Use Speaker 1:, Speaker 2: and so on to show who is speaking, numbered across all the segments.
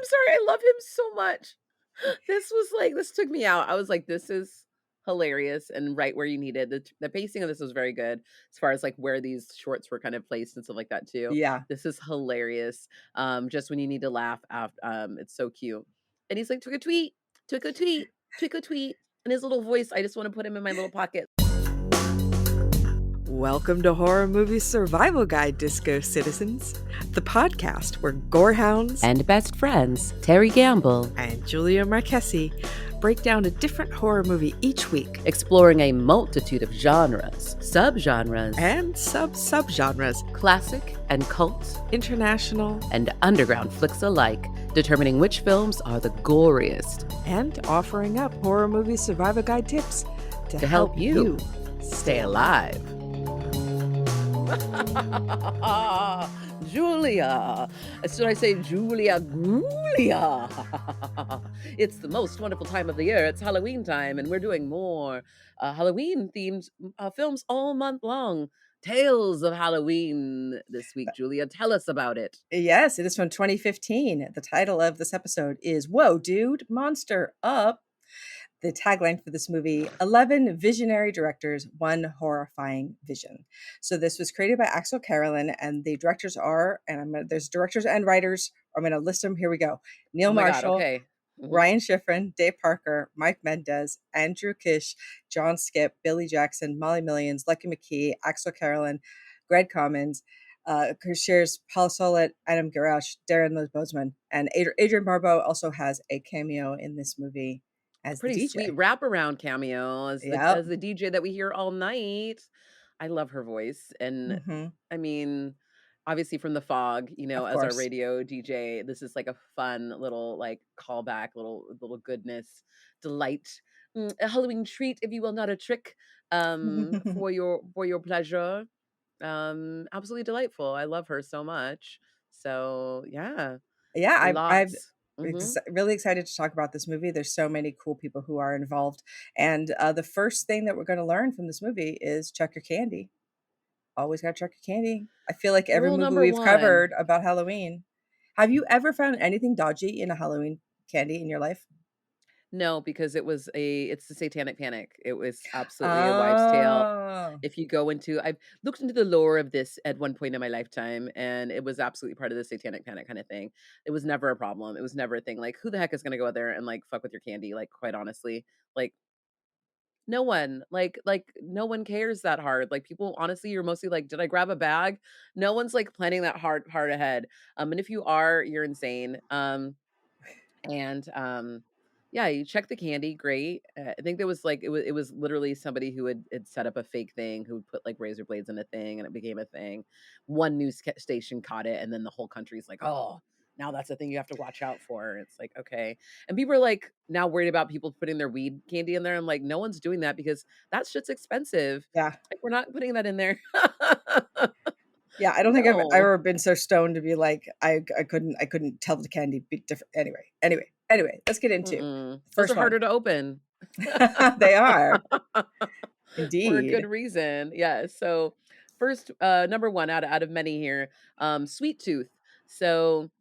Speaker 1: sorry. I love him so much. This took me out. I was like, this is hilarious and right where you needed. The pacing of this was very good as far as like where these shorts were kind of placed and stuff like that too.
Speaker 2: Yeah.
Speaker 1: This is hilarious. Just when you need to laugh after, it's so cute. And he's like, took a tweet, took a tweet, took a tweet. And his little voice, I just want to put him in my little pocket.
Speaker 2: Welcome to Horror Movie Survival Guide, Disco Citizens, the podcast where gorehounds
Speaker 1: And best friends, Terry Gamble
Speaker 2: and Julia Marchesi break down a different horror movie each week,
Speaker 1: exploring a multitude of genres, subgenres,
Speaker 2: and subgenres,
Speaker 1: classic and cult,
Speaker 2: international,
Speaker 1: and underground flicks alike, determining which films are the goriest,
Speaker 2: and offering up Horror Movie Survival Guide tips to
Speaker 1: help you stay alive. Julia. Should I say Julia Julia? It's the most wonderful time of the year. It's Halloween time, and we're doing more Halloween-themed films all month long. Tales of Halloween this week, Julia. Tell us about it.
Speaker 2: Yes, it is from 2015. The title of this episode is Whoa, Dude, Monster Up. The tagline for this movie, 11 visionary directors, one horrifying vision. So this was created by Axel Carolyn, and the directors are, there's directors and writers. I'm going to list them. Here we go. Neil
Speaker 1: Oh my
Speaker 2: Marshall,
Speaker 1: God, okay.
Speaker 2: Ryan Schifrin, Dave Parker, Mike Mendez, Andrew Kish, John Skip, Billy Jackson, Molly Millions, Lucky McKee, Axel Carolyn, Greg Commons, shares Paul Solet, Adam Garash, Darren Liz Bozeman, and Adrian Barbeau also has a cameo in this movie as the
Speaker 1: Pretty
Speaker 2: DJ.
Speaker 1: sweet wraparound cameo as
Speaker 2: Yep.
Speaker 1: the DJ that we hear all night. I love her voice, and
Speaker 2: Mm-hmm.
Speaker 1: I mean, obviously from The Fog,
Speaker 2: Of
Speaker 1: as our
Speaker 2: course.
Speaker 1: radio DJ, this is like a fun little like callback, little goodness, delight, a Halloween treat, if you will, not a trick, for your pleasure. Absolutely delightful. I love her so much. So yeah,
Speaker 2: Yeah, I've
Speaker 1: lots. Mhm.
Speaker 2: really excited to talk about this movie. There's so many cool people who are involved, and the first thing that we're going to learn from this movie is check your candy. Always got to check your candy. I feel like every
Speaker 1: Rule
Speaker 2: movie
Speaker 1: number
Speaker 2: we've
Speaker 1: one.
Speaker 2: covered about Halloween. Have you ever found anything dodgy in a Halloween candy in your life?
Speaker 1: No, because it's the Satanic Panic. It was absolutely a wives' tale.
Speaker 2: Oh,
Speaker 1: If you go into I've looked into the lore of this at one point in my lifetime, and it was absolutely part of the Satanic Panic kind of thing. It was never a problem. It was never a thing. Like, who the heck is gonna go out there and like fuck with your candy? Like, quite honestly, like no one. No one cares that hard. Like people, honestly, you're mostly like, did I grab a bag? No one's like planning that hard ahead. And if you are, you're insane. And yeah, you check the candy, great. I think there was like it was literally somebody who had set up a fake thing, who would put like razor blades in a thing, and it became a thing. One news station caught it, and then the whole country's like, oh, now that's a thing you have to watch out for. It's like, okay. And people are like now worried about people putting their weed candy in there. I'm like, no one's doing that because that shit's expensive.
Speaker 2: yeah.
Speaker 1: Like, we're not putting that in there.
Speaker 2: Yeah, I don't think I've
Speaker 1: No.
Speaker 2: ever been so stoned to be like I couldn't tell the candy be different. Anyway, let's get into
Speaker 1: Mm-mm.
Speaker 2: the
Speaker 1: Those are
Speaker 2: first one.
Speaker 1: harder to open.
Speaker 2: They are
Speaker 1: For a good
Speaker 2: indeed.
Speaker 1: reason. Yeah. So first, number one out of many here, Sweet Tooth. So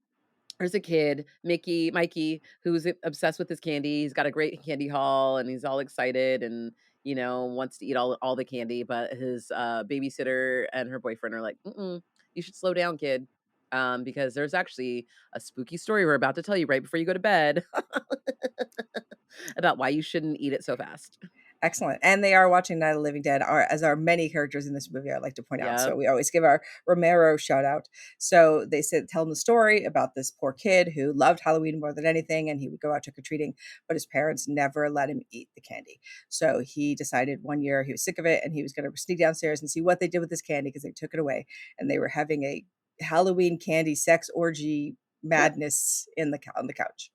Speaker 1: there's a kid, Mikey, who's obsessed with his candy. He's got a great candy haul, and he's all excited and wants to eat all the candy. But his babysitter and her boyfriend are like, mm-mm, you should slow down, kid. Because there's actually a spooky story we're about to tell you right before you go to bed about why you shouldn't eat it so fast.
Speaker 2: Excellent. And they are watching Night of the Living Dead, as are many characters in this movie, I'd like to point out.
Speaker 1: Yeah.
Speaker 2: So we always give our Romero shout out. So they said, telling the story about this poor kid who loved Halloween more than anything, and he would go out trick or treating, but his parents never let him eat the candy. So he decided one year he was sick of it, and he was going to sneak downstairs and see what they did with this candy because they took it away, and they were having a Halloween candy sex orgy
Speaker 1: Yep.
Speaker 2: madness on the couch.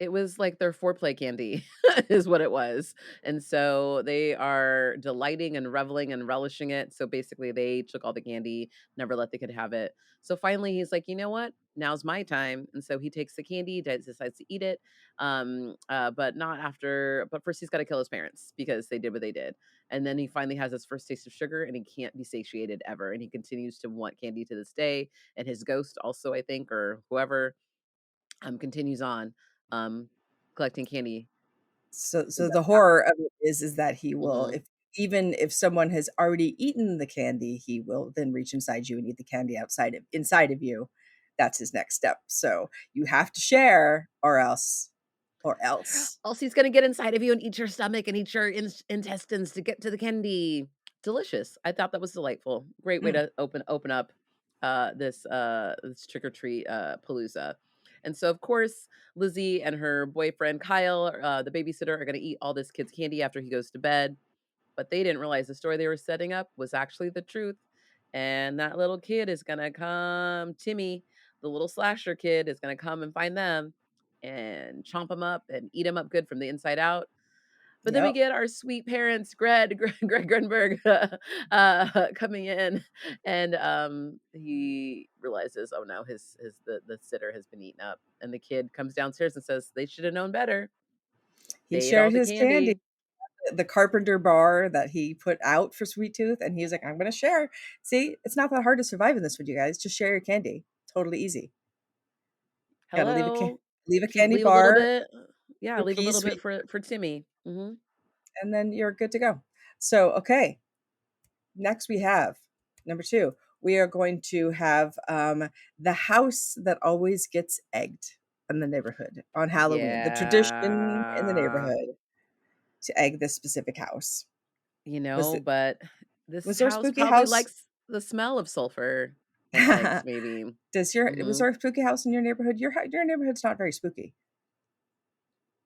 Speaker 1: It was like their foreplay candy is what it was, and so they are delighting and reveling and relishing it. So basically, they took all the candy, never let the kid have it. So finally, he's like, "You know what? Now's my time." And so he takes the candy, decides to eat it, but not after. But first, he's got to kill his parents because they did what they did. And then he finally has his first taste of sugar, and he can't be satiated ever, and he continues to want candy to this day. And his ghost also, I think, or whoever, continues on, um, collecting candy.
Speaker 2: So the horror of it is that he will,
Speaker 1: Mhm.
Speaker 2: if even if someone has already eaten the candy, he will then reach inside you and eat the candy inside of you. That's his next step. So you have to share or else.
Speaker 1: Also, he's gonna get inside of you and eat your stomach and eat your intestines to get to the candy. Delicious. I thought that was delightful. Great way
Speaker 2: Mm,
Speaker 1: to open up, this trick or treat, palooza. And so, of course, Lizzie and her boyfriend Kyle, the babysitter, are gonna eat all this kid's candy after he goes to bed, but they didn't realize the story they were setting up was actually the truth, and that little kid is gonna come Timmy, the little slasher kid, is gonna come and find them and chomp them up and eat them up good from the inside out. But then we
Speaker 2: yep.
Speaker 1: get our sweet parents, Greg Grunberg, coming in, and, he realizes, oh no, his the sitter has been eaten up, and the kid comes downstairs and says, "They should have known better.
Speaker 2: He
Speaker 1: They ate all
Speaker 2: shared
Speaker 1: the
Speaker 2: his candy,
Speaker 1: candy."
Speaker 2: the carpenter bar that he put out for Sweet Tooth, and he was like, "I'm gonna share." See, it's not that hard to survive in this with you guys. Just share your candy. Totally easy. Gotta
Speaker 1: Hello.
Speaker 2: leave a
Speaker 1: Keep
Speaker 2: candy
Speaker 1: leave a little
Speaker 2: bar,
Speaker 1: bit. Yeah, leave a
Speaker 2: cookies,
Speaker 1: little bit
Speaker 2: sweet,
Speaker 1: for Timmy. Mhm.
Speaker 2: and then you're good to go. So, okay, next we have number 2. We are going to have the house that always gets egged in the neighborhood on Halloween. The tradition in the
Speaker 1: Yeah.
Speaker 2: neighborhood to egg this specific house. Was it
Speaker 1: But this
Speaker 2: was there a
Speaker 1: house
Speaker 2: spooky
Speaker 1: probably
Speaker 2: house?
Speaker 1: likes the smell of sulfur and eggs, maybe.
Speaker 2: Was
Speaker 1: Mhm.
Speaker 2: there a spooky house in your neighborhood? Your neighborhood's not very spooky.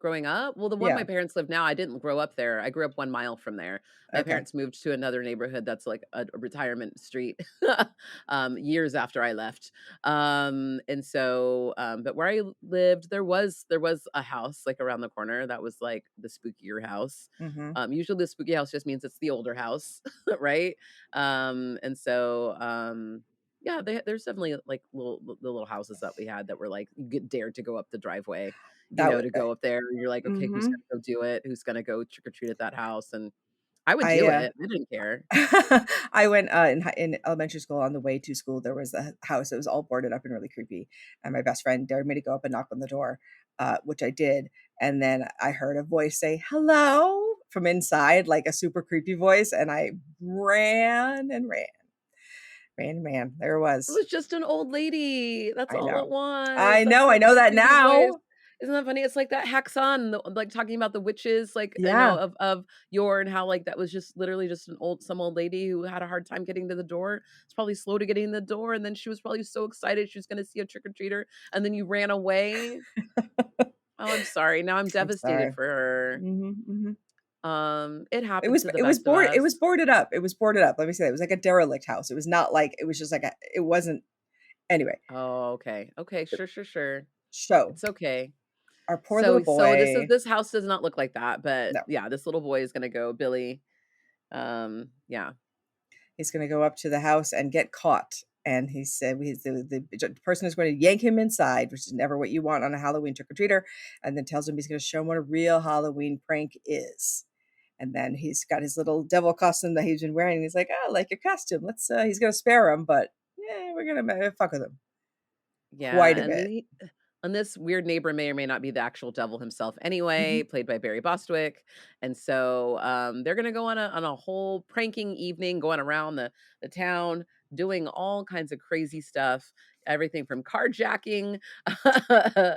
Speaker 1: Growing up? Well, the one my
Speaker 2: Yeah.
Speaker 1: parents live now, I didn't grow up there. I grew up 1 mile from there. My
Speaker 2: Okay.
Speaker 1: parents moved to another neighborhood that's like a retirement street, years after I left. And so, but where I lived, there was a house, like, around the corner that was, like, the spookier house.
Speaker 2: Mhm.
Speaker 1: Usually the spooky house just means it's the older house, right? And so, yeah, there's definitely, like, the little houses that we had that were, like, you get dared to go up the driveway,
Speaker 2: That would
Speaker 1: to go up there, and you're like, "Okay, who's
Speaker 2: mhm.
Speaker 1: gonna go do it? Who's gonna go trick or treat at that house?" And I would
Speaker 2: I,
Speaker 1: do it. I didn't care.
Speaker 2: I went, in elementary school. On the way to school, there was a house that was all boarded up and really creepy, and my best friend dared me to go up and knock on the door, which I did, and then I heard a voice say, "Hello?" from inside, like a super creepy voice, and I ran and ran, ran and ran. There it
Speaker 1: It
Speaker 2: was.
Speaker 1: was just an old lady. That's
Speaker 2: I
Speaker 1: all
Speaker 2: know.
Speaker 1: it was. That's
Speaker 2: I
Speaker 1: like
Speaker 2: know
Speaker 1: the
Speaker 2: that
Speaker 1: creepy voice.
Speaker 2: now.
Speaker 1: Isn't that funny? It's like that Haxan, like, talking about the witches, like,
Speaker 2: Yeah.
Speaker 1: of yore, and how, like, that was just literally just some old lady who had a hard time getting to the door. It's probably slow to getting in the door, and then she was probably so excited she was gonna see a trick or treater, and then you ran away. Oh, I'm sorry. Now I'm
Speaker 2: I'm
Speaker 1: devastated
Speaker 2: sorry.
Speaker 1: for her.
Speaker 2: Mhm, mhm.
Speaker 1: It happens to the best of
Speaker 2: It was
Speaker 1: us.
Speaker 2: boarded up. It was boarded up. Let me say that. It was like a derelict house. It was not like it was just like it wasn't anyway.
Speaker 1: Oh, okay. Okay, sure, sure, sure.
Speaker 2: So
Speaker 1: It's okay.
Speaker 2: our poor little
Speaker 1: So
Speaker 2: boy,
Speaker 1: this house does not look like that, but
Speaker 2: no,
Speaker 1: yeah, this little boy is gonna go, Billy. Yeah.
Speaker 2: he's going to go up to the house and get caught. And he said the person is going to yank him inside, which is never what you want on a Halloween trick or treater, and then tells him he's going to show him what a real Halloween prank is. And then he's got his little devil costume that he's been wearing. And he's like, "Oh, I like your costume. Let's." He's going to spare him, but yeah, we're going to fuck with him
Speaker 1: Yeah,
Speaker 2: quite a bit.
Speaker 1: and this weird neighbor may or may not be the actual devil himself
Speaker 2: Hmm.
Speaker 1: anyway, played by Barry Bostwick. And so, they're gonna go on a whole pranking evening, going around the town, doing all kinds of crazy stuff, everything from carjacking,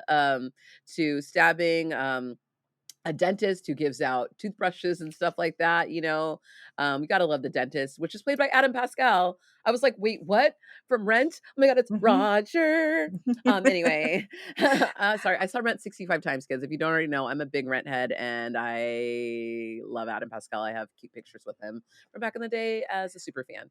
Speaker 1: um, to stabbing, a dentist who gives out toothbrushes and stuff like that, you know? We gotta love the dentist, which is played by Adam Pascal. I was like, "Wait, what? From Rent? Oh my god, it's
Speaker 2: Hmm.
Speaker 1: Roger." Anyway, sorry, I saw Rent 65 times, kids. If you don't already know, I'm a big Rent head, and I love Adam Pascal. I have cute pictures with him from back in the day as a super fan.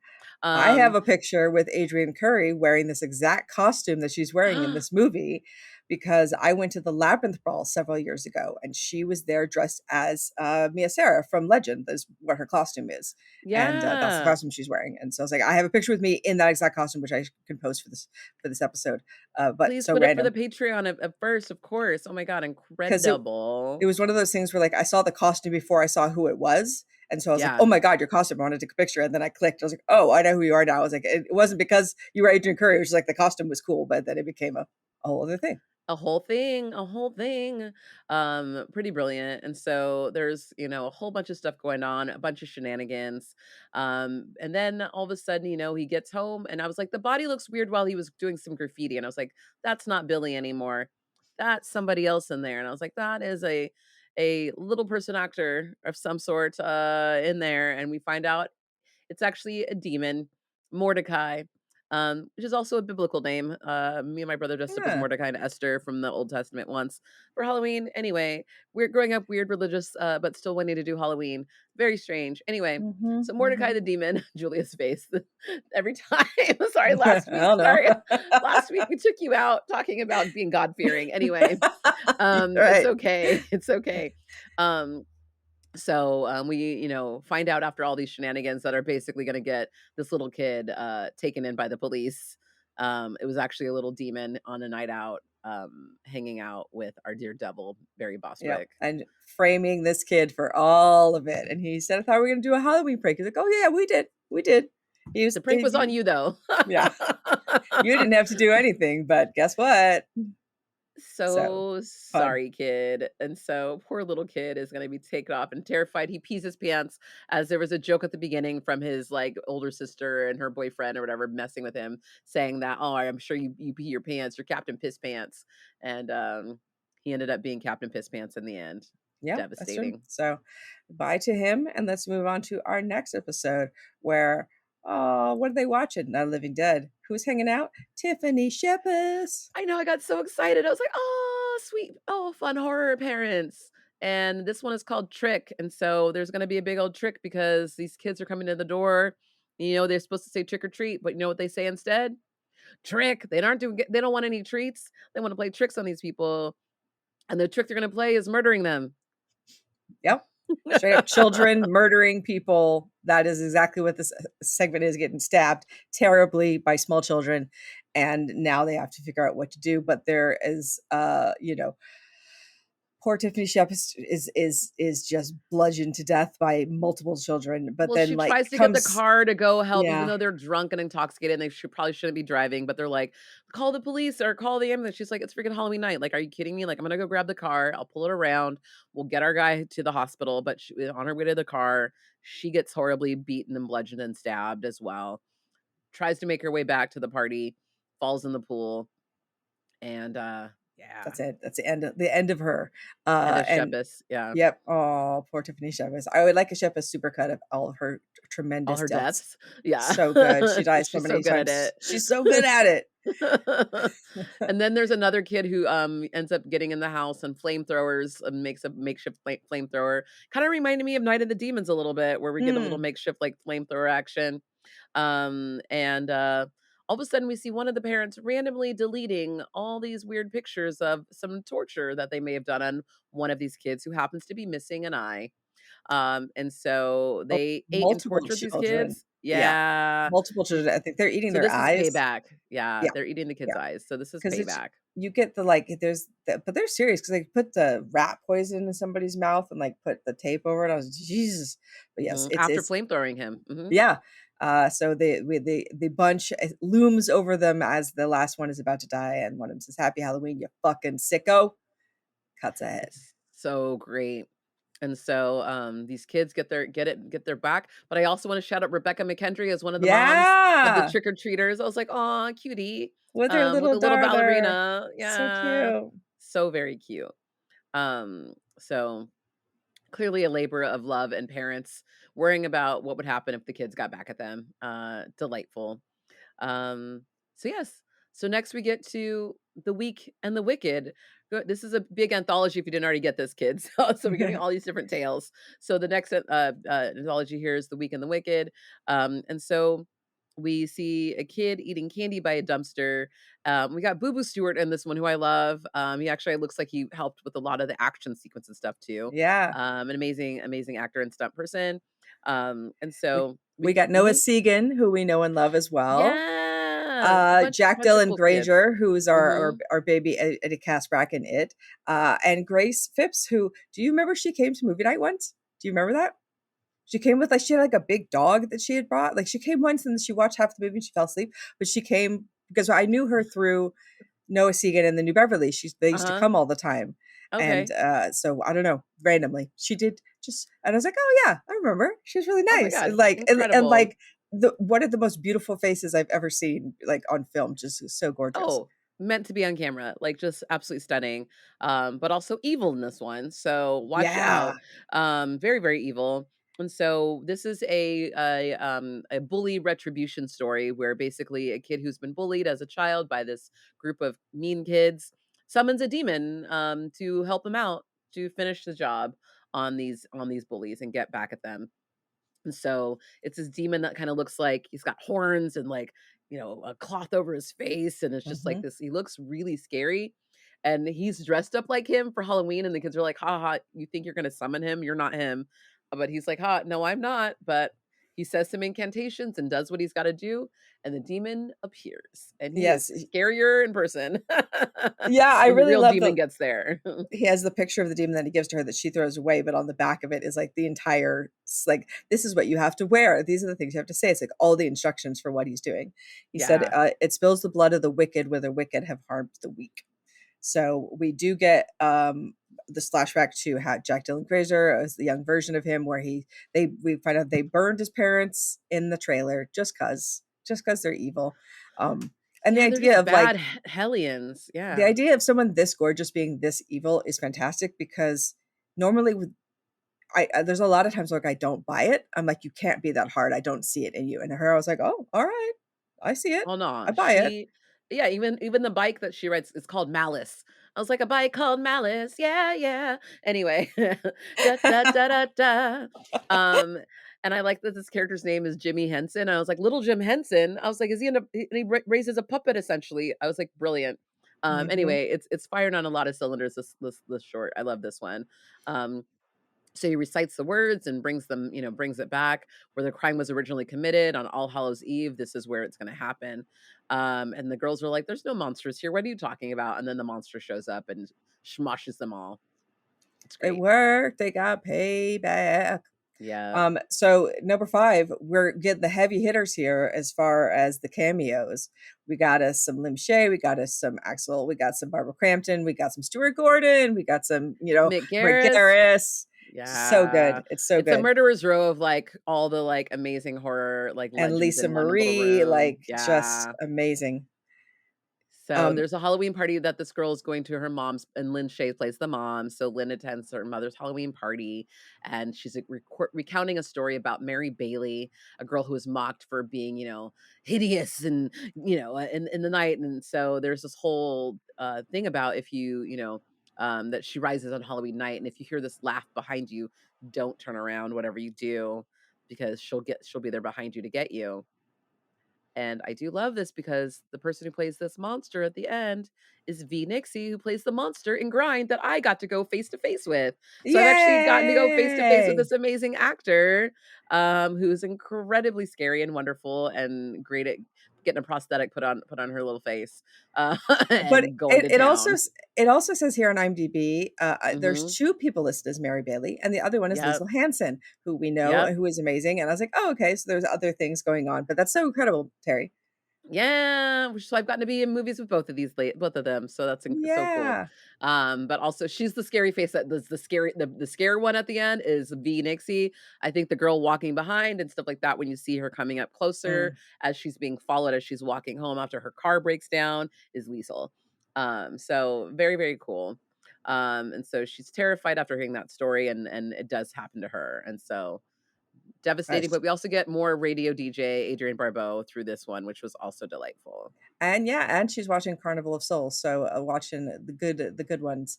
Speaker 2: I have
Speaker 1: Um
Speaker 2: a picture with Adrienne Curry wearing this exact costume that she's wearing in this movie because I went to the Labyrinth Ball several years ago and she was there dressed as Mia Sarah from Legend. That's what her costume is. And that's the
Speaker 1: Yeah.
Speaker 2: costume she's wearing. And so I was like, I have a picture with me in that exact costume, which I can post for this episode. But
Speaker 1: Please
Speaker 2: so
Speaker 1: put it for the
Speaker 2: random
Speaker 1: Patreon at first, of course. Oh my god,
Speaker 2: because it
Speaker 1: incredible.
Speaker 2: was one of those things where like I saw the costume before I saw who it was. And so I was like,
Speaker 1: Yeah.
Speaker 2: oh my God, your costume. I wanted to take a picture. And then I clicked. I was like, oh, I know who you are now. I was like, it wasn't because you were Adrian Curry. It was just like the costume was cool, but then it became a whole other thing.
Speaker 1: A whole thing. Pretty brilliant. And so there's, a whole bunch of stuff going on, a bunch of shenanigans. And then all of a sudden, he gets home and I was like, the body looks weird while he was doing some graffiti. And I was like, that's not Billy anymore. That's somebody else in there. And I was like, that is a little person actor of some sort in there. And we find out it's actually a demon, Mordecai, which is also a biblical name. Me and my brother dressed up as
Speaker 2: Yeah.
Speaker 1: Mordecai and Esther from the Old Testament once for Halloween. Anyway, we're growing up weird, religious, but still wanting to do Halloween. Very strange. Anyway,
Speaker 2: Hmm,
Speaker 1: so Mordecai
Speaker 2: hmm.
Speaker 1: the demon, Julia's face every time. Sorry,
Speaker 2: I don't know.
Speaker 1: Sorry, last week we took you out talking about being God fearing. Anyway, it's
Speaker 2: Right.
Speaker 1: okay. It's okay. Um, we, find out after all these shenanigans that are basically gonna get this little kid, taken in by the police. It was actually a little demon on a night out, hanging out with our dear devil, Barry
Speaker 2: Yep.
Speaker 1: Bostwick.
Speaker 2: And framing this kid for all of it. And he said, I thought we were going to do a Halloween prank. He's like, oh, yeah, we did. We did. He was,
Speaker 1: The prank was on you, though.
Speaker 2: yeah. You didn't have to do anything, but guess what? So
Speaker 1: So
Speaker 2: fun.
Speaker 1: sorry, kid. And so poor little kid is gonna be taken off and terrified. He pees his pants as there was a joke at the beginning from his like older sister and her boyfriend or whatever messing with him, saying that, oh, I'm sure you pee your pants, you're Captain Piss Pants. And he ended up being Captain Piss Pants in the end.
Speaker 2: Yeah, that's true.
Speaker 1: Devastating.
Speaker 2: So bye to him. And let's move on to our next episode where, oh, what are they watching? Not Living Dead. Who's hanging out? Tiffany Shepis.
Speaker 1: I know, I got so excited. I was like, "Oh, sweet. Oh, fun horror parents." And this one is called Trick, and so there's gonna be a big old trick because these kids are coming to the door. They're supposed to say trick or treat, but you know what they say instead? Trick. They don't want any treats. They wanna play tricks on these people, and the trick they're gonna play is murdering them.
Speaker 2: Yep. Straight up children murdering people. That is exactly what this segment is, getting stabbed terribly by small children. And now they have to figure out what to do. But there is, poor Tiffany Shepis is just bludgeoned to death by multiple children. But
Speaker 1: Well,
Speaker 2: then
Speaker 1: she
Speaker 2: like
Speaker 1: tries to get the
Speaker 2: comes,
Speaker 1: car to go help, even
Speaker 2: yeah,
Speaker 1: though they're drunk and intoxicated, and they probably shouldn't be driving, but they're like, "Call the police or call the ambulance." She's like, "It's freaking Halloween night. Like, are you kidding me? Like, I'm gonna go grab the car. I'll pull it around. We'll get our guy to the hospital." But on her way to the car, she gets horribly beaten and bludgeoned and stabbed as well. Tries to make her way back to the party, falls in the pool, and yeah,
Speaker 2: that's it. That's the end of her.
Speaker 1: end of
Speaker 2: And
Speaker 1: Shepis. Yeah,
Speaker 2: yep. Oh, poor Tiffany Shepis. I would like a Shepis supercut of all of her
Speaker 1: all
Speaker 2: tremendous
Speaker 1: her
Speaker 2: deaths.
Speaker 1: deaths. Yeah,
Speaker 2: So good. She dies so
Speaker 1: she's so
Speaker 2: many
Speaker 1: good at
Speaker 2: times.
Speaker 1: it.
Speaker 2: She's so good at it.
Speaker 1: And then there's another kid who, ends up getting in the house and flamethrowers, makes a makeshift flamethrower. Kinda reminded me of Night of the Demons a little bit, where we get a little
Speaker 2: Hmm.
Speaker 1: makeshift, like, flamethrower action. And, all of a sudden, we see one of the parents randomly deleting all these weird pictures of some torture that they may have done on one of these kids who happens to be missing an eye. And so
Speaker 2: Oh,
Speaker 1: they ate and
Speaker 2: multiple
Speaker 1: tortured these
Speaker 2: children.
Speaker 1: kids.
Speaker 2: Yeah.
Speaker 1: Yeah.
Speaker 2: Multiple children. I think they're eating
Speaker 1: So
Speaker 2: their
Speaker 1: this is
Speaker 2: eyes.
Speaker 1: payback. Yeah,
Speaker 2: Yeah.
Speaker 1: they're eating the kids'
Speaker 2: Yeah.
Speaker 1: eyes. So this is
Speaker 2: Because it's,
Speaker 1: payback.
Speaker 2: you get the like, but they're serious because they put the rat poison in somebody's mouth and like put the tape over it. I was, Jesus. But yes,
Speaker 1: After
Speaker 2: it's,
Speaker 1: flamethrowing him. Mhm.
Speaker 2: yeah. So the bunch looms over them as the last one is about to die, and one of them says, "Happy Halloween, you fucking sicko." Cuts ahead.
Speaker 1: It's so great. And so, these kids get their back, but I also wanna shout out Rebecca McKendry as one of the moms of the
Speaker 2: Yeah,
Speaker 1: trick-or-treaters. I was like, "Aw, cutie,"
Speaker 2: with her
Speaker 1: with
Speaker 2: little
Speaker 1: a little
Speaker 2: daughter.
Speaker 1: ballerina.
Speaker 2: So
Speaker 1: Yeah.
Speaker 2: cute.
Speaker 1: So very cute. So clearly a labor of love and parents worrying about what would happen if the kids got back at them. Delightful. So yes. So next we get to The Weak and the Wicked. This is a big anthology if you didn't already get this, kids. So we're getting all these different tales. So the next anthology here is The Weak and the Wicked. And so we see a kid eating candy by a dumpster. We got Boo Boo Stewart in this one, who I love. He actually looks like he helped with a lot of the action sequence and stuff too.
Speaker 2: Yeah.
Speaker 1: An amazing, amazing actor and stunt person. And
Speaker 2: We
Speaker 1: so
Speaker 2: we
Speaker 1: we
Speaker 2: got Noah
Speaker 1: mhm.
Speaker 2: Segan, who we know and love as well.
Speaker 1: Yeah, a
Speaker 2: Jack
Speaker 1: bunch of
Speaker 2: Dylan
Speaker 1: cool kids.
Speaker 2: Granger, who's
Speaker 1: Mhm.
Speaker 2: our baby Eddie Kasprak in it, and Grace Phipps, who, do you remember she came to movie night once? Do you remember that? She came with like, she had like a big dog that she had brought. Like she came once and she watched half the movie and she fell asleep, but she came because I knew her through Noah Segan in the New Beverly. They used to
Speaker 1: Uh-huh.
Speaker 2: come all the time. And
Speaker 1: Okay.
Speaker 2: so I don't know, randomly she did just, and I was like, oh yeah, I remember. She was really
Speaker 1: Oh my
Speaker 2: nice. And
Speaker 1: god,
Speaker 2: like and
Speaker 1: incredible.
Speaker 2: like the one of the most beautiful faces I've ever seen, like on film, just so gorgeous.
Speaker 1: Oh, meant to be on camera, like, just absolutely stunning, but also evil in this one, so watch
Speaker 2: Yeah.
Speaker 1: out. Very, very evil, and so this is a bully retribution story where basically a kid who's been bullied as a child by this group of mean kids summons a demon, to help him out to finish the job on these bullies and get back at them. And so it's this demon that kind of looks like he's got horns and like, a cloth over his face. And it's just like
Speaker 2: Mhm.
Speaker 1: this. He looks really scary. And he's dressed up like him for Halloween. And the kids are like, ha ha, you think you're going to summon him? You're not him. But he's like, ha, no, I'm not. But he says some incantations and does what he's got to do. And the demon appears. And he is
Speaker 2: Yes.
Speaker 1: scarier in person
Speaker 2: Yeah, I
Speaker 1: when the
Speaker 2: really
Speaker 1: real
Speaker 2: love
Speaker 1: demon
Speaker 2: the
Speaker 1: gets there.
Speaker 2: he has the picture of the demon that he gives to her that she throws away, but on the back of it is like the entire like, this is what you have to wear. These are the things you have to say. It's like all the instructions for what he's doing. He said,
Speaker 1: Yeah.
Speaker 2: it spills the blood of the wicked where the wicked have harmed the weak. So we do get the flashback to Jack Dylan Grazer as the young version of him, where we find out they burned his parents in the trailer just cause they're evil. And the
Speaker 1: Yeah, they're
Speaker 2: idea
Speaker 1: just
Speaker 2: of like
Speaker 1: bad hellions.
Speaker 2: the
Speaker 1: Yeah.
Speaker 2: idea of someone this gorgeous being this evil is fantastic because normally with there's a lot of times like I don't buy it. I'm like, you can't be that hard. I don't see it in you. And her, I was like, oh, all right, I see it.
Speaker 1: Oh,
Speaker 2: I
Speaker 1: no,
Speaker 2: buy it.
Speaker 1: yeah, even the bike that she rides is called Malice. I was like, "A bike called Malice, yeah, yeah." Anyway, da, da, da, da, da. Um, and I like that this character's name is Jimmy Henson. I was like, "Little Jim Henson?" I was like, "Is he in a" and he raises a puppet essentially. I was like, "Brilliant."
Speaker 2: Hmm.
Speaker 1: Anyway, it's firing on a lot of cylinders, this short. I love this one. Um so he recites the words and brings it back where the crime was originally committed on All Hallows Eve. This is where it's going to happen. And the girls were like, "There's no monsters here. What are you talking about?" And then the monster shows up and smushes them all. It's
Speaker 2: It
Speaker 1: great.
Speaker 2: worked. They got payback.
Speaker 1: Yeah.
Speaker 2: So number 5, we're getting the heavy hitters here as far as the cameos. We got us some Lim Shay, we got us some Axel, we got some Barbara Crampton, we got some Stuart Gordon, we got some,
Speaker 1: Mick
Speaker 2: Rick
Speaker 1: Garris.
Speaker 2: Garris. Just so
Speaker 1: Yeah.
Speaker 2: good. It's so
Speaker 1: It's a
Speaker 2: good.
Speaker 1: murderer's row of like all the like amazing horror like
Speaker 2: And
Speaker 1: legends
Speaker 2: Lisa
Speaker 1: in one little
Speaker 2: Marie,
Speaker 1: room.
Speaker 2: like just
Speaker 1: Yeah.
Speaker 2: amazing.
Speaker 1: So
Speaker 2: Um,
Speaker 1: there's a Halloween party that this girl is going to her mom's, and Lynn Shay plays the mom. So Lynn attends her mother's Halloween party, and she's like, recounting a story about Mary Bailey, a girl who was mocked for being, hideous and in the night. And so there's this whole thing about if that she rises on Halloween night, and if you hear this laugh behind you, don't turn around, whatever you do, because she'll be there behind you to get you. And I do love this because the person who plays this monster at the end is V Nixie, who plays the monster in Grind that I got to go face to face with. So I've actually gotten to go face to face with
Speaker 2: Yay!
Speaker 1: this amazing actor, who's incredibly scary and wonderful and great at getting a prosthetic put on her little face,
Speaker 2: But
Speaker 1: and going to town.
Speaker 2: it also says here on IMDb, there's
Speaker 1: Mhm.
Speaker 2: 2 people listed as Mary Bailey, and the other one is
Speaker 1: Yep.
Speaker 2: Liesl Hansen, who we know,
Speaker 1: Yep.
Speaker 2: who is amazing, and I was like, "Oh, okay, so there's other things going on," but that's so incredible, Terry.
Speaker 1: Yeah, so I've gotten to be in movies with both of them, so that's so cool.
Speaker 2: Yeah.
Speaker 1: But also she's the scary face that the scary the scare one at the end is V Nixie. I think the girl walking behind and stuff like that when you see her coming up closer
Speaker 2: Mm,
Speaker 1: as she's being followed as she's walking home after her car breaks down is Liesel. So very, very cool. And so she's terrified after hearing that story and it does happen to her. And so devastating,
Speaker 2: that's
Speaker 1: but we also get more radio DJ Adrienne Barbeau through this one, which was also delightful.
Speaker 2: and yeah, and she's watching Carnival of Souls, so, watching the good ones.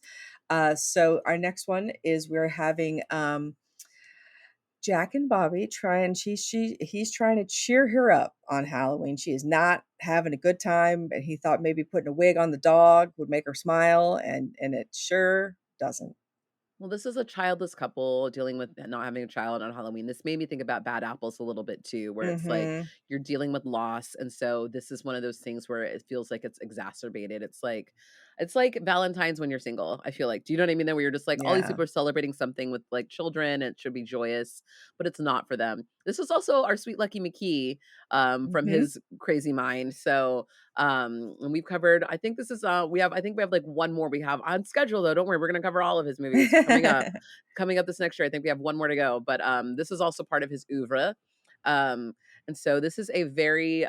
Speaker 2: So our next one is we're having, Jack and Bobby trying he's trying to cheer her up on Halloween. She is not having a good time, and he thought maybe putting a wig on the dog would make her smile, and it sure doesn't.
Speaker 1: Well, this is a childless couple dealing with not having a child on Halloween. This made me think about Bad Apples a little bit too, where it's like
Speaker 2: Mhm.
Speaker 1: you're dealing with loss. And so this is one of those things where it feels like it's exacerbated. It's like, It's like Valentine's when you're single, I feel like. Do you know what I mean? Where you're just like, all these
Speaker 2: Yeah.
Speaker 1: people are celebrating something with like children, and it should be joyous, but it's not for them. This is also our sweet Lucky McKee from
Speaker 2: Mhm.
Speaker 1: his crazy mind. So and we've covered, I think this is I think we have like one more we have on schedule though. Don't worry, we're gonna cover all of his movies coming up. Coming up this next year. I think we have one more to go. But this is also part of his oeuvre. Um and so this is a very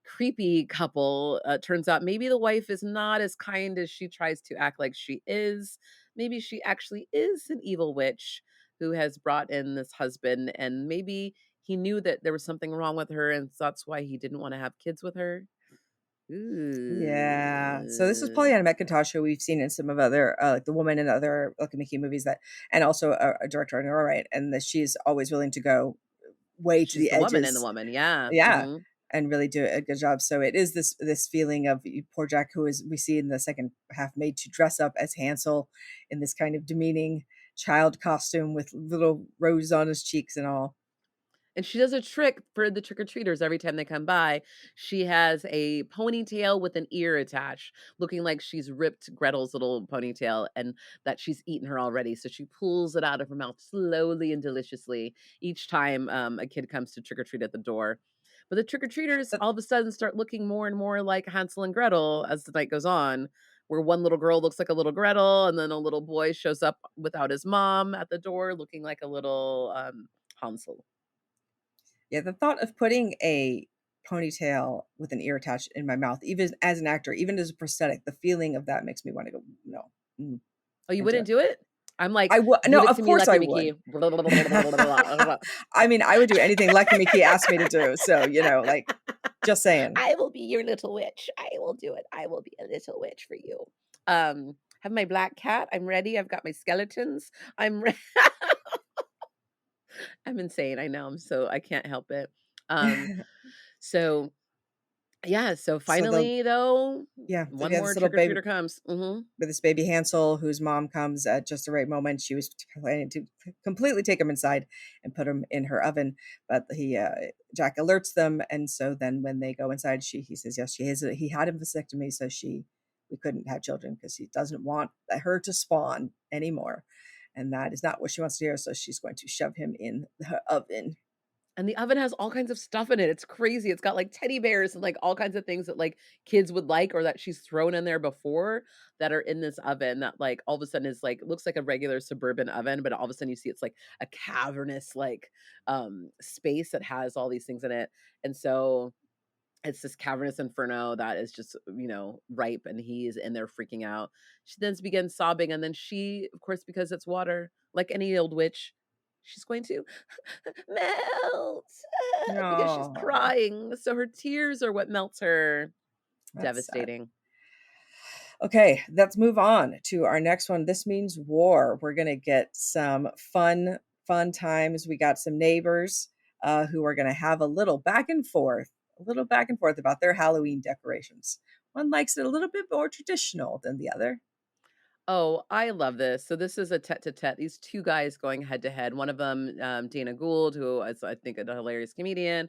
Speaker 1: creepy couple. Turns out maybe the wife is not as kind as she tries to act like she is. Maybe she actually is an evil witch who has brought in this husband, and maybe he knew that there was something wrong with her, and that's why he didn't want to have kids with her.
Speaker 2: Yeah. So this is
Speaker 1: Ooh.
Speaker 2: Pollyanna McIntosh, who we've seen in some of other, like The Woman and other Lucky Mickey movies that, and also a director in her own right, and that she's always willing to go way to
Speaker 1: She's
Speaker 2: the
Speaker 1: the woman in the
Speaker 2: edges.
Speaker 1: woman. Yeah.
Speaker 2: Yeah.
Speaker 1: Hmm.
Speaker 2: And really do a good job. So it is this feeling of poor Jack, who is we see in the second half made to dress up as Hansel in this kind of demeaning child costume with little rose on his cheeks and all.
Speaker 1: And she does a trick for the trick-or-treaters every time they come by. She has a ponytail with an ear attached, looking like she's ripped Gretel's little ponytail and that she's eaten her already. So she pulls it out of her mouth slowly and deliciously each time a kid comes to trick-or-treat at the door. But the trick-or-treaters
Speaker 2: But
Speaker 1: all of a sudden start looking more and more like Hansel and Gretel as the night goes on, where one little girl looks like a little Gretel, and then a little boy shows up without his mom at the door looking like a little Hansel.
Speaker 2: yeah, the thought of putting a ponytail with an ear attached in my mouth, even as an actor, even as a prosthetic, the feeling of that makes me want to go, no,
Speaker 1: Oh, you
Speaker 2: can't do
Speaker 1: wouldn't
Speaker 2: it.
Speaker 1: do it? I'm like,
Speaker 2: I would no,
Speaker 1: "Give it
Speaker 2: of
Speaker 1: to me,
Speaker 2: course
Speaker 1: Lucky
Speaker 2: I would.
Speaker 1: McKee." Blah, blah, blah, blah, blah, blah, blah, blah.
Speaker 2: I mean, I would do anything Lucky McKee asked me to do. So, like, just saying.
Speaker 1: I will be your little witch. I will do it. I will be a little witch for you. Have my black cat. I'm ready. I've got my skeletons. I'm re I'm insane. I know. I can't help it. Um, so yeah, so
Speaker 2: So the
Speaker 1: finally though,
Speaker 2: yeah, so we
Speaker 1: one
Speaker 2: have
Speaker 1: more
Speaker 2: this little
Speaker 1: trick or
Speaker 2: baby
Speaker 1: treater comes. Mhm.
Speaker 2: with this baby Hansel, whose mom comes at just the right moment. She was planning to completely take him inside and put him in her oven, but Jack alerts them, and so then when they go inside, he says yes, he had a vasectomy, so we couldn't have children because he doesn't want her to spawn anymore, and that is not what she wants to hear. So she's going to shove him in the oven.
Speaker 1: And the oven has all kinds of stuff in it. It's crazy. It's got like teddy bears and like all kinds of things that like kids would like or that she's thrown in there before that are in this oven that like all of a sudden is like looks like a regular suburban oven, but all of a sudden you see it's like a cavernous like space that has all these things in it. And so it's this cavernous inferno that is just, ripe and he's in there freaking out. She then begins sobbing and then she, of course, because it's water, like any old witch, she's going to melt because she's
Speaker 2: No,
Speaker 1: crying. So her tears are what melts her.
Speaker 2: that's sad.
Speaker 1: Devastating.
Speaker 2: Okay, let's move on to our next one. This means war. We're gonna get some fun times. We got some neighbors who are gonna have a little back and forth about their Halloween decorations. One likes it a little bit more traditional than the other.
Speaker 1: Oh, I love this. So this is a tete-to-tete. These 2 guys going head to head. One of them, Dana Gould, who is, I think, a hilarious comedian.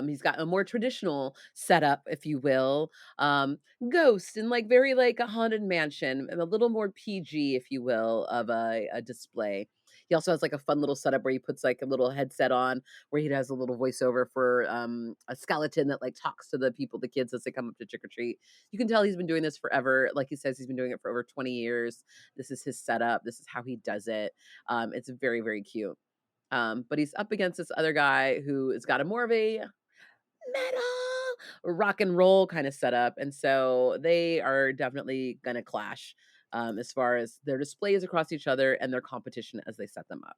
Speaker 1: He's got a more traditional setup, if you will. Ghost and, like, very, like, a haunted mansion, and a little more PG, if you will, of a display. He also has, like, a fun little setup where he puts, like, a little headset on, where he does a little voiceover for, a skeleton that, like, talks to the kids as they come up to trick or treat. You can tell he's been doing this forever. Like he says, he's been doing it for over 20 years. This is his setup. This is how he does it. It's very, very cute. But he's up against this other guy who has got a more of a metal rock and roll kind of setup. And so they are definitely going to clash as far as their displays across each other and their competition as they set them up.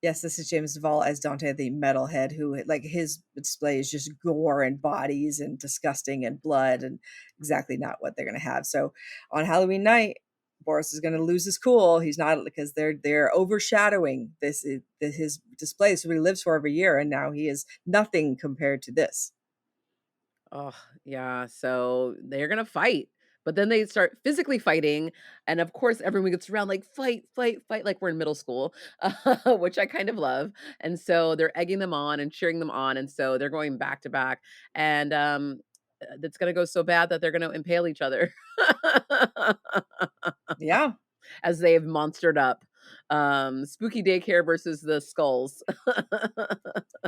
Speaker 2: Yes, this is James Duvall as Dante the metalhead, who like his display is just gore and bodies and disgusting and blood and exactly not what they're gonna have. So on Halloween night, Boris is gonna lose his cool. He's not because they're overshadowing his display. So he lives for every year, and now he is nothing compared to this.
Speaker 1: Oh, yeah, so they're gonna fight, but then they start physically fighting, and of course, everyone gets around like, "Fight, fight, fight," like we're in middle school, which I kind of love, and so they're egging them on and cheering them on, and so they're going back to back, and, that's gonna go so bad that they're gonna impale each other
Speaker 2: Yeah.
Speaker 1: as they have monstered up. Spooky daycare versus the skulls.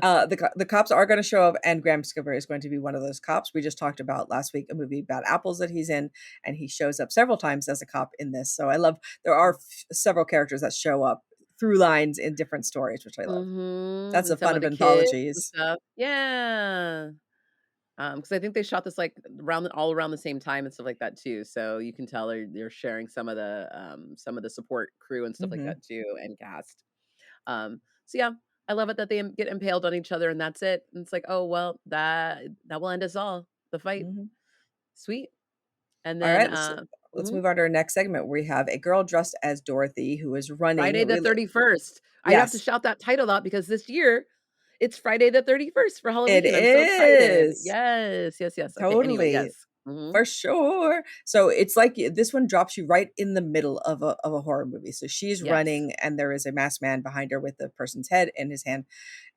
Speaker 2: The cops are going to show up, and Graham Skipper is going to be one of those cops. We just talked about last week a movie Bad Apples that he's in, and he shows up several times as a cop in this. So I love there are several characters that show up through lines in different stories, which I love.
Speaker 1: Mhm,
Speaker 2: That's
Speaker 1: and
Speaker 2: the
Speaker 1: some
Speaker 2: fun
Speaker 1: of
Speaker 2: of
Speaker 1: the kids and
Speaker 2: anthologies.
Speaker 1: stuff. Yeah. Because I think they shot this, like, all around the same time and stuff like that too, so you can tell they're sharing some of the support crew and stuff like
Speaker 2: Hmm.
Speaker 1: that too, and cast. So yeah, I love it that they get impaled on each other and that's it, and it's like, "Oh, well, that will end us all, the fight."
Speaker 2: Hmm.
Speaker 1: Sweet. And
Speaker 2: All
Speaker 1: then,
Speaker 2: right, let's
Speaker 1: mhm,
Speaker 2: move on to our next segment. We have a girl dressed as Dorothy who is running.
Speaker 1: Friday the 31st. I'd have to
Speaker 2: Yes,
Speaker 1: shout that title out because this year, it's Friday the 31st for
Speaker 2: it
Speaker 1: Halloween. I'm so excited.
Speaker 2: is.
Speaker 1: Yes, yes, yes. Okay, anyway,
Speaker 2: Totally.
Speaker 1: yes. Mhm,
Speaker 2: For sure. So it's like this one drops you right in the middle of a horror movie. So she's
Speaker 1: yes.
Speaker 2: running and there is a masked man behind her with the person's head in his hand,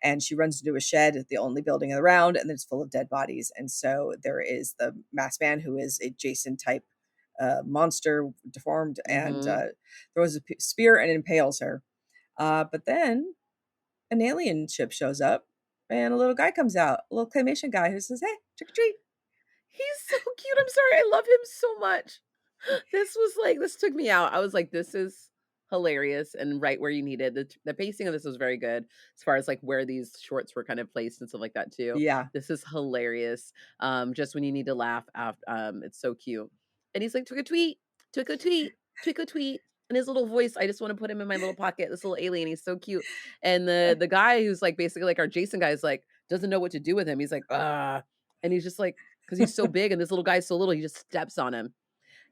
Speaker 2: and she runs into a shed, the only building around, and it's full of dead bodies. And so there is the masked man who is a Jason type monster, deformed, and
Speaker 1: Mhm.
Speaker 2: throws a spear and impales her. But then an alien ship shows up, and a little guy comes out, a little claymation guy who says, "Hey, trick or treat."
Speaker 1: He's so cute, I'm sorry, I love him so much. This took me out. I was like, "This is hilarious and right where you needed." The pacing of this was very good as far as, like, where these shorts were kind of placed and stuff like that too.
Speaker 2: Yeah.
Speaker 1: This is hilarious. Just when you need to laugh it's so cute. And he's like, "Tweet a tweet, tweet a tweet, tweet a tweet." And his little voice, I just wanna put him in my little pocket, this little alien, he's so cute. And the guy who's, like, basically, like, our Jason guy is, like, doesn't know what to do with him. He's like, "Ah." And he's just like, 'cause he's so big and this little guy's so little, he just steps on him.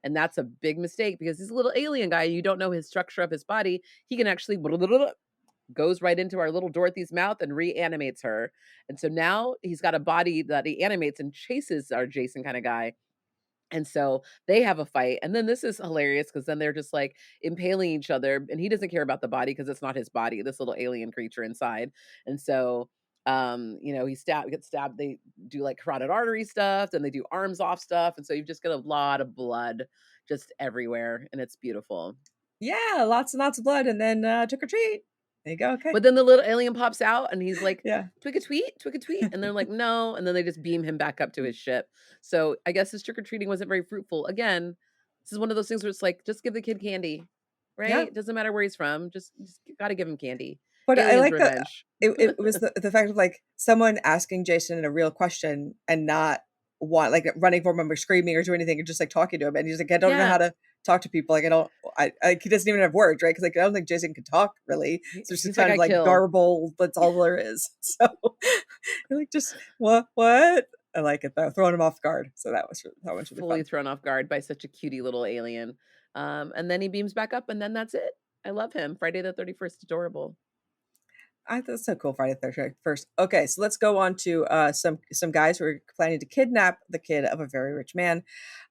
Speaker 1: And that's a big mistake because he's a little alien guy, you don't know his structure of his body. He can actually goes right into our little Dorothy's mouth and reanimates her. And so now he's got a body that he animates and chases our Jason kinda guy. And so they have a fight, and then this is hilarious because then they're just, like, impaling each other, and he doesn't care about the body because it's not his body, this little alien creature inside. And so, he gets stabbed, they do, like, carotid artery stuff, then they do arms off stuff, and so you just get a lot of blood just everywhere, and it's beautiful.
Speaker 2: Yeah, lots and lots of blood, and then, trick or treat. There you go, okay.
Speaker 1: But then the little alien pops out and he's like,
Speaker 2: Yeah.
Speaker 1: Twig a tweet," and they're like, "No," and then they just beam him back up to his ship. So, I guess his trick or treating wasn't very fruitful. Again, this is one of those things where it's like, just give the kid candy,
Speaker 2: Yeah,
Speaker 1: right? Doesn't matter where he's from, just gotta give him candy.
Speaker 2: but I
Speaker 1: Alien's
Speaker 2: like the
Speaker 1: revenge.
Speaker 2: it was the fact of, like, someone asking Jason a real question and not running for him or screaming or doing anything and just, like, talking to him, and he's like, "I don't know
Speaker 1: Yeah.
Speaker 2: how to talk to people, like, I don't." He doesn't even have words, right? Because like, I don't think Jason can talk really, so it's just
Speaker 1: He's like,
Speaker 2: kind of
Speaker 1: "I
Speaker 2: like
Speaker 1: kill."
Speaker 2: garble, that's all there is. So, you're like, "Just what?" I like it though, throwing him off guard, so that one's really
Speaker 1: Fully
Speaker 2: fun.
Speaker 1: thrown off guard by such a cutie little alien. And then he beams back up, and then that's it. I love him. Friday the 31st, adorable.
Speaker 2: I That's so cool. Friday the 31st. Okay, so let's go on to some guys who are planning to kidnap the kid of a very rich man.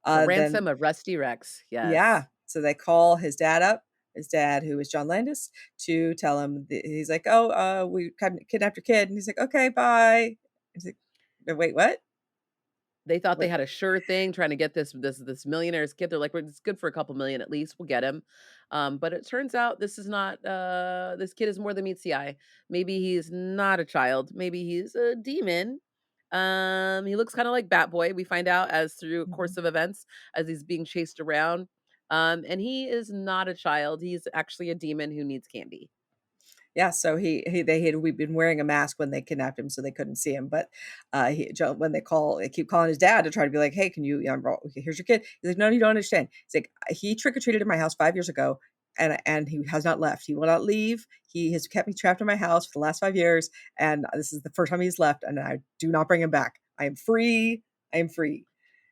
Speaker 1: The
Speaker 2: Then
Speaker 1: Ransom of Rusty Rex.
Speaker 2: yeah,
Speaker 1: Yes.
Speaker 2: so they call his dad up. His dad, who is John Landis, to tell him he's like, "Oh, we kidnapped your kid," and he's like, "Okay, bye." He's like, "No, wait, what?
Speaker 1: They thought they
Speaker 2: What?"
Speaker 1: had a sure thing trying to get this millionaire's kid. They're like, "Well, it's good for a couple million at least. We'll get him." But it turns out this is not, this kid is more than meets the eye. Maybe he's not a child. Maybe he's a demon. He looks kind of like Batboy. We find out as through
Speaker 2: Mhm.
Speaker 1: course of events as he's being chased around. And he is not a child. He's actually a demon who needs candy.
Speaker 2: Yeah, so he they had we've been wearing a mask when they kidnapped him, so they couldn't see him. But when they keep calling his dad to try to be like, "Hey, can okay, here's your kid." He's like, "No, you don't understand." He's like, "He trick or treated in my house 5 years ago, and he has not left. He will not leave. He has kept me trapped in my house for the last 5 years, and this is the first time he's left, and I do not bring him back. I am free. I am free."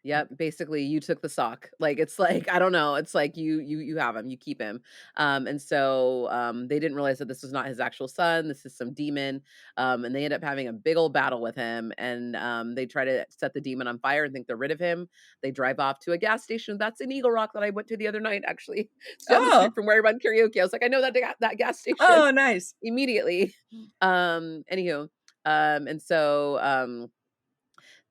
Speaker 1: Yep, basically you took the sock. Like it's like, I don't know, it's like you have him, you keep him. And so they didn't realize that this was not his actual son, this is some demon. And they end up having a big old battle with him and they try to set the demon on fire and think they're rid of him. They drive off to a gas station. That's in Eagle Rock that I went to the other night actually. It's down the street
Speaker 2: Oh,
Speaker 1: from where I run karaoke. I was like, I know that gas station
Speaker 2: oh, nice.
Speaker 1: immediately. Anywho, and so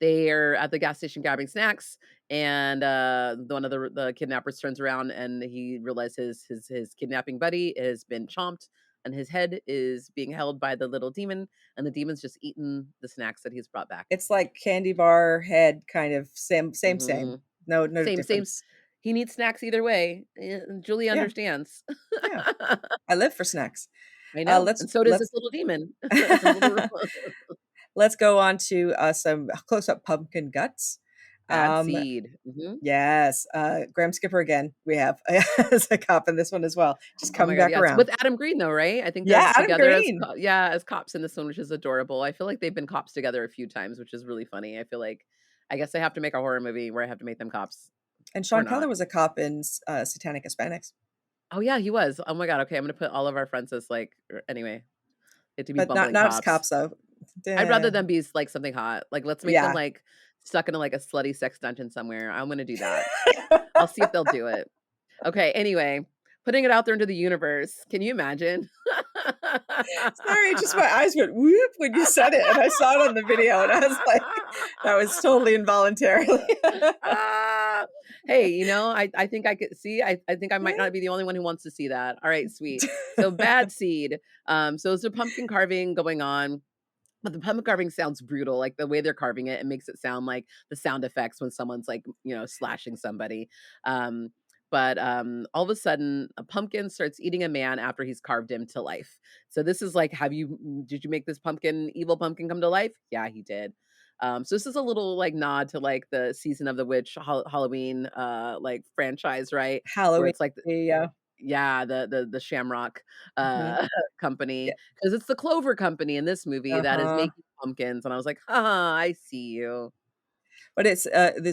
Speaker 1: They are at the gas station grabbing snacks, and one of the kidnappers turns around and he realizes his kidnapping buddy has been chomped, and his head is being held by the little demon, and the demon's just eating the snacks that he's brought back.
Speaker 2: It's like candy bar head kind of same.
Speaker 1: Mhm.
Speaker 2: No
Speaker 1: Same.
Speaker 2: difference.
Speaker 1: He needs snacks either way. Julie
Speaker 2: Yeah,
Speaker 1: understands.
Speaker 2: yeah. I live for snacks.
Speaker 1: I know,
Speaker 2: Let's
Speaker 1: and so does this
Speaker 2: let's
Speaker 1: little demon. Little
Speaker 2: let's go on to some close up pumpkin guts.
Speaker 1: bad
Speaker 2: Um,
Speaker 1: seed. Mhm.
Speaker 2: yes, Graham Skipper again. We have as a cop in this one as well. Just
Speaker 1: Oh my
Speaker 2: coming
Speaker 1: god,
Speaker 2: back
Speaker 1: yes,
Speaker 2: around.
Speaker 1: with Adam Green though, right? I think they're
Speaker 2: Yeah, Adam
Speaker 1: together as
Speaker 2: Green
Speaker 1: as cops in this one, which is adorable. I feel like they've been cops together a few times, which is really funny. I feel like I guess I have to make a horror movie where I have to make them cops
Speaker 2: and
Speaker 1: or
Speaker 2: Sean Keller
Speaker 1: not.
Speaker 2: was a cop in Satanic Hispanics,
Speaker 1: Oh yeah, he was. Oh my god, okay, I'm gonna put all of our friends as like anyway, they have to be
Speaker 2: but
Speaker 1: bumbling
Speaker 2: not as
Speaker 1: cops.
Speaker 2: cops though.
Speaker 1: I'd rather
Speaker 2: Duh.
Speaker 1: them be like something hot. Like let's make them
Speaker 2: Yeah.
Speaker 1: like stuck in like a slutty sex dungeon somewhere. I'm gonna do that. I'll see if they'll do it. Okay, anyway, putting it out there into the universe. Can you imagine?
Speaker 2: Sorry, just my eyes went whoop when you said it, and I saw it on the video, and I was like, that was totally involuntarily.
Speaker 1: Ah, hey, I think I could see, I think I might not be the only one who wants to see that. All right, sweet. So bad seed. So there's a pumpkin carving going on. But the pumpkin carving sounds brutal, like, the way they're carving it, it makes it sound like the sound effects when someone's, like, slashing somebody. Um, all of a sudden, a pumpkin starts eating a man after he's carved him to life. So this is like, did you make this evil pumpkin come to life? Yeah, he did. So this is a little, like, nod to, like, the Season of the Witch Halloween, like, franchise, right? Where
Speaker 2: Halloween,
Speaker 1: it's like
Speaker 2: yeah.
Speaker 1: yeah, the Shamrock,
Speaker 2: Mhm. Yeah,
Speaker 1: company, because it's the Clover Company in this movie that is
Speaker 2: uh-huh.
Speaker 1: making pumpkins, and I was like, "Ha, I see you."
Speaker 2: But it's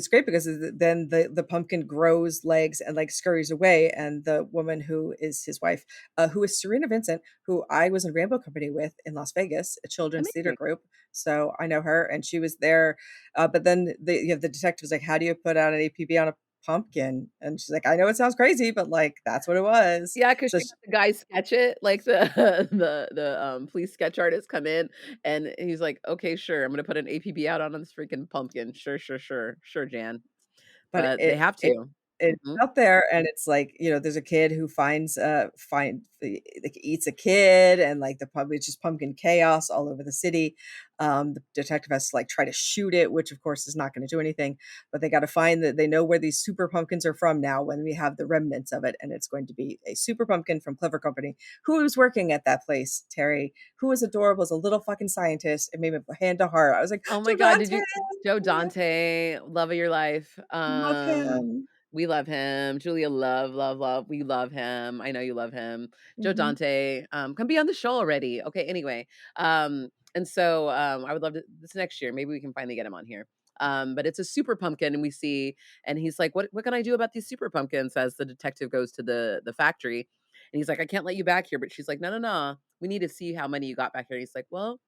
Speaker 2: great because then the pumpkin grows legs and, like, scurries away, and the woman who is his wife, who is Serena Vincent, who I was in Rainbow Company with in Las Vegas, a children's theater
Speaker 1: Amazing.
Speaker 2: group, so I know her, and she was there, but then the detective was like, "How do you put out an APB on a pumpkin?" And she's like, "I know it sounds crazy, but, like, that's what it was."
Speaker 1: Yeah, 'cause
Speaker 2: So
Speaker 1: she
Speaker 2: sh
Speaker 1: had the guy sketch it, like, the police sketch artist come in, and he's like, "Okay, sure, I'm gonna put an APB out on this freaking pumpkin. Sure, sure, sure. Sure, Jan."
Speaker 2: But
Speaker 1: But they have to.
Speaker 2: it's
Speaker 1: Mhm.
Speaker 2: out there, and it's like, there's a kid who finds, like, eats a kid, and, like, the pub it's just pumpkin chaos all over the city. The detective has to, like, try to shoot it, which, of course, is not gonna do anything, but they gotta find that they know where these super pumpkins are from now when we have the remnants of it, and it's going to be a super pumpkin from Clever Company. Who was working at that place, Terry? Who was adorable as a little fucking scientist? It made me hand to heart. I was like,
Speaker 1: Oh my
Speaker 2: "Joe
Speaker 1: god, did
Speaker 2: Dante!"
Speaker 1: you Joe Dante, love of your life.
Speaker 2: Love him.
Speaker 1: We love him. Julia, love. We love him. I know you love him. Joe
Speaker 2: Mhm.
Speaker 1: Dante, come be on the show already. Okay, anyway. I would love to this next year. Maybe we can finally get him on here. But it's a super pumpkin, and and he's like, what can I do about these super pumpkins? As the detective goes to the factory, and he's like, I can't let you back here. But she's like, no, no, no. We need to see how many you got back here. And he's like, well,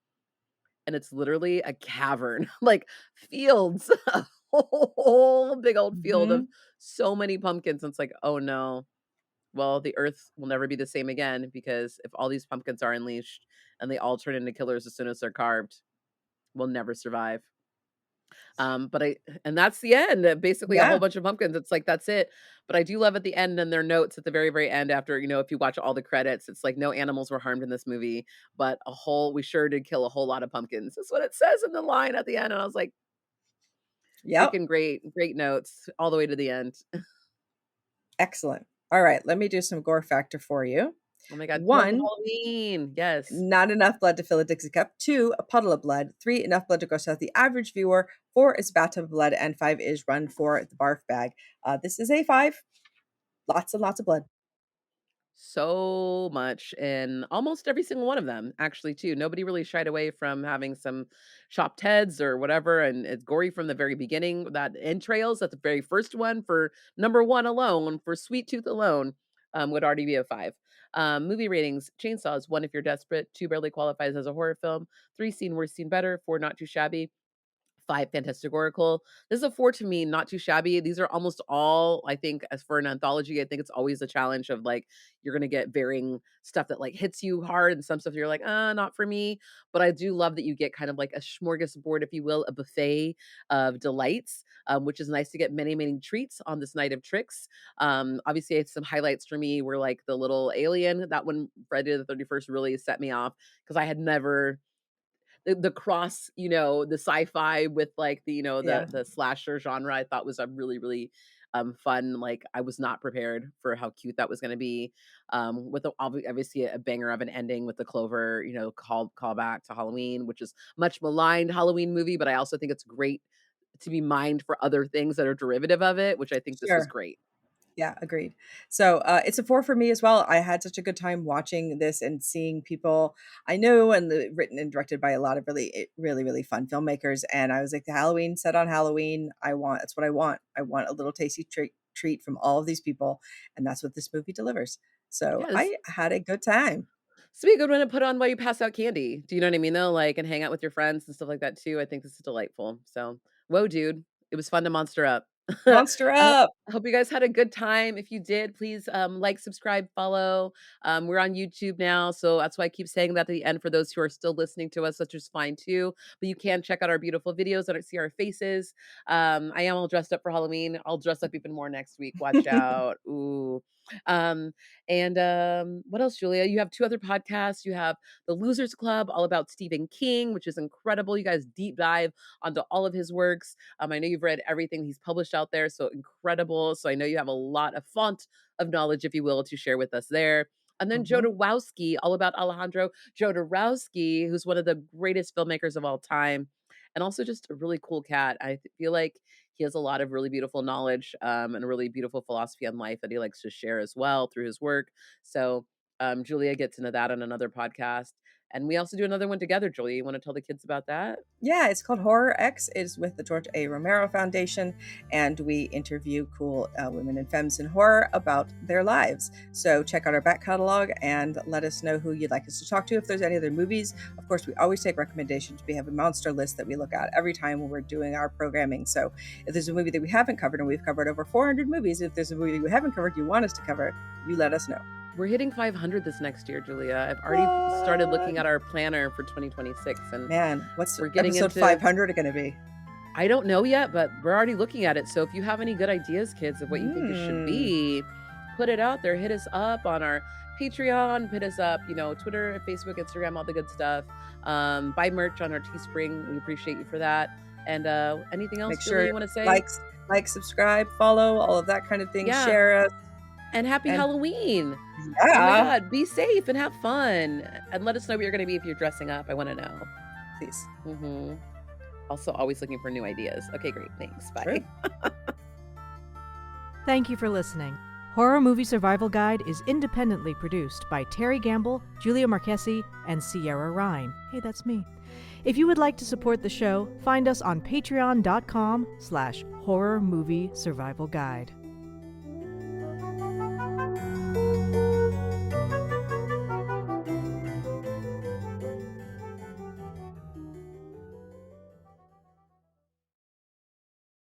Speaker 1: and it's literally a cavern, like fields, a whole big old field of
Speaker 2: Mhm.
Speaker 1: so many pumpkins. And it's like, oh no, well, the earth will never be the same again because if all these pumpkins are unleashed and they all turn into killers as soon as they're carved, we'll never survive. But I and that's the end, basically a whole
Speaker 2: Yeah.
Speaker 1: bunch of pumpkins, it's like, that's it. But I do love at the end and their notes at the very, very end after, if you watch all the credits, it's like no animals were harmed in this movie, but we sure did kill a whole lot of pumpkins. That's what it says in the line at the end, and I was like,
Speaker 2: Yep.
Speaker 1: freaking great, great notes all the way to the end.
Speaker 2: Excellent. All right, let me do some gore factor for you.
Speaker 1: Oh my god, 12 of
Speaker 2: 1,
Speaker 1: Halloween, yes.
Speaker 2: not enough blood to fill a Dixie cup. 2, a puddle of blood. 3, enough blood to gross out the average viewer. 4 is bathtub of blood, and 5 is run for the barf bag. This is a 5. Lots and lots of blood.
Speaker 1: So much in almost every single one of them, actually, too. Nobody really shied away from having some chopped heads or whatever, and it's gory from the very beginning. That entrails at the very first one for number one alone, for Sweet Tooth alone, would already be a 5. Movie ratings: Chainsaws, 1 if you're desperate, 2 barely qualifies as a horror film, 3 seen worse, seen better, 4 not too shabby, 5 Fantastical. This is a 4 to me, not too shabby. These are almost all, I think, as for an anthology, I think it's always a challenge of like, you're gonna get varying stuff that like hits you hard and some stuff you're like, not for me. But I do love that you get kind of like a smorgasbord, if you will, a buffet of delights, which is nice to get many, many treats on this night of tricks. Obviously, some highlights for me were like the little alien. That one, Friday the 31st, really set me off because I had never the cross, the sci-fi with like
Speaker 2: Yeah,
Speaker 1: the slasher genre, I thought was a really, really fun. Like I was not prepared for how cute that was going to be. With obviously a banger of an ending with the Clover, call back to Halloween, which is much maligned Halloween movie, but I also think it's great to be mined for other things that are derivative of it, which I think this was
Speaker 2: sure.
Speaker 1: great.
Speaker 2: Yeah, agreed. So it's a 4 for me as well. I had such a good time watching this and seeing people I know, and written and directed by a lot of really, really fun filmmakers. And I was like, the Halloween set on Halloween. That's what I want. I want a little tasty treat from all of these people. And that's what this movie delivers. So
Speaker 1: Yes.
Speaker 2: I had a good time.
Speaker 1: This would be a good one to put on while you pass out candy. Do you know what I mean, though? Like, and hang out with your friends and stuff like that too. I think this is delightful. So, whoa, dude. It was fun to monster up.
Speaker 2: Monster up.
Speaker 1: I hope you guys had a good time. If you did, please like, subscribe, follow. We're on YouTube now, so that's why I keep saying that at the end for those who are still listening to us, which is fine too. But you can check out our beautiful videos and see our faces. I am all dressed up for Halloween. I'll dress up even more next week. Watch out. Ooh. Um, and what else, Julia? You have 2 other podcasts. You have the Losers Club, all about Stephen King, which is incredible. You guys deep dive onto all of his works. I know you've read everything he's published out there, so incredible. So I know you have a lot of font of knowledge, if you will, to share with us there. And then
Speaker 2: Mhm.
Speaker 1: JodoWOWsky, all about Alejandro Jodorowsky, who's one of the greatest filmmakers of all time, and also just a really cool cat. I feel like he has a lot of really beautiful knowledge, and a really beautiful philosophy on life that he likes to share as well through his work. So Julia gets into that on another podcast. And we also do another one together, Julia. You want to tell the kids about that?
Speaker 2: Yeah, it's called Horror X. It's with the George A. Romero Foundation, and we interview cool women and femmes in horror about their lives. So check out our back catalog and let us know who you'd like us to talk to. If there's any other movies, of course, we always take recommendations. We have a monster list that we look at every time when we're doing our programming. So if there's a movie that we haven't covered, and we've covered over 400 movies, if there's a movie that we haven't covered you want us to cover, you let us know.
Speaker 1: We're hitting 500 this next year, Julia. I've already started looking at our planner for 2026, and
Speaker 2: Man, what's
Speaker 1: we're getting
Speaker 2: episode
Speaker 1: into
Speaker 2: 500 going to be?
Speaker 1: I don't know yet, but we're already looking at it. So if you have any good ideas, kids, of what you think it should be, put it out there. Hit us up on our Patreon, hit us up, Twitter, Facebook, Instagram, all the good stuff. Buy merch on our Teespring. We appreciate you for that. And anything else,
Speaker 2: Make
Speaker 1: Julia,
Speaker 2: sure
Speaker 1: you want to say?
Speaker 2: like, subscribe, follow, all of that kind of thing.
Speaker 1: Yeah.
Speaker 2: Share us.
Speaker 1: And happy
Speaker 2: And
Speaker 1: Halloween.
Speaker 2: yeah.
Speaker 1: Oh my God, be safe and have fun. And let us know what you're going to be if you're dressing up. I want to know.
Speaker 2: Please.
Speaker 1: Also, always looking for new ideas. Okay, great. Thanks. Bye.
Speaker 2: Sure.
Speaker 3: Thank you for listening. Horror Movie Survival Guide is independently produced by Terry Gamble, Julia Marchesi, and Sierra Ryan. Hey, that's me. If you would like to support the show, find us on patreon.com/horror movie survival guide.